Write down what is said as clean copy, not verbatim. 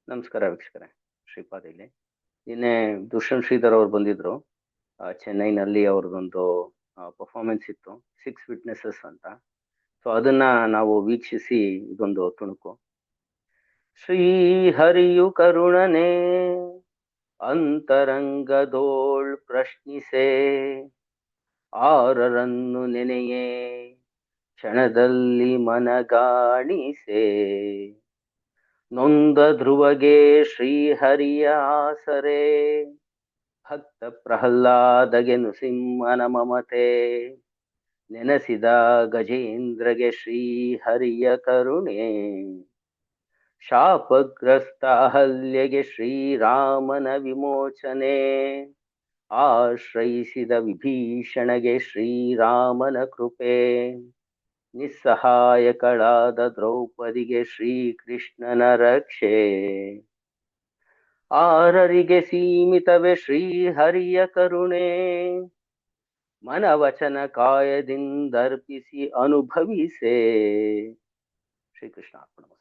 ನಮಸ್ಕಾರ ವೀಕ್ಷಕರೇ. ಶ್ರೀಪಾದ್ ಇಲ್ಲಿ. ನಿನ್ನೆ ದುಷ್ಯಂತ್ ಶ್ರೀಧರ್ ಅವ್ರು ಬಂದಿದ್ರು. ಚೆನ್ನೈನಲ್ಲಿ ಅವ್ರದ್ದೊಂದು ಪರ್ಫಾರ್ಮೆನ್ಸ್ ಇತ್ತು, ಸಿಕ್ಸ್ ವಿಟ್ನೆಸಸ್ ಅಂತ. ಸೊ ಅದನ್ನ ನಾವು ವೀಕ್ಷಿಸಿ ಇದೊಂದು ತುಣುಕು. ಶ್ರೀ ಹರಿಯು ಕರುಣನೆ ಅಂತರಂಗದೋಳ್ ಪ್ರಶ್ನಿಸೆ, ಆರರನ್ನು ನೆನೆಯೇ ಕ್ಷಣದಲ್ಲಿ ಮನಗಾಣಿಸೆ. ನೊಂದ ಧ್ರುವಗೆ ಶ್ರೀಹರಿಯ ಆಸರೆ, ಭಕ್ತ ಪ್ರಹ್ಲಾದಗೆ ನೃಸಿಂಹನ ಮಮತೆ. ನೆನೆಸಿದ ಗಜೇಂದ್ರಗೆ ಶ್ರೀಹರಿಯ ಕರುಣೆ, ಶಾಪಗ್ರಸ್ತ ಅಹಲ್ಯೆಗೆ ಶ್ರೀರಾಮನ ವಿಮೋಚನೆ. ಆಶ್ರಯಿಸಿದ ವಿಭೀಷಣಗೆ ಶ್ರೀರಾಮನ ಕೃಪೆ, ನಿಸ್ಸಹಾಯಕಳಾದ ದ್ರೌಪದಿಗೆ ಶ್ರೀಕೃಷ್ಣನ ರಕ್ಷೆ. ಆರರಿಗೆ ಸೀಮಿತವೇ ಶ್ರೀಹರಿಯ ಕರುಣೆ, ಮನವಚನ ಕಾಯದಿಂದರ್ಪಿಸಿ ಅನುಭವಿಸೆ. ಶ್ರೀಕೃಷ್ಣ ಅರ್ಪಣ.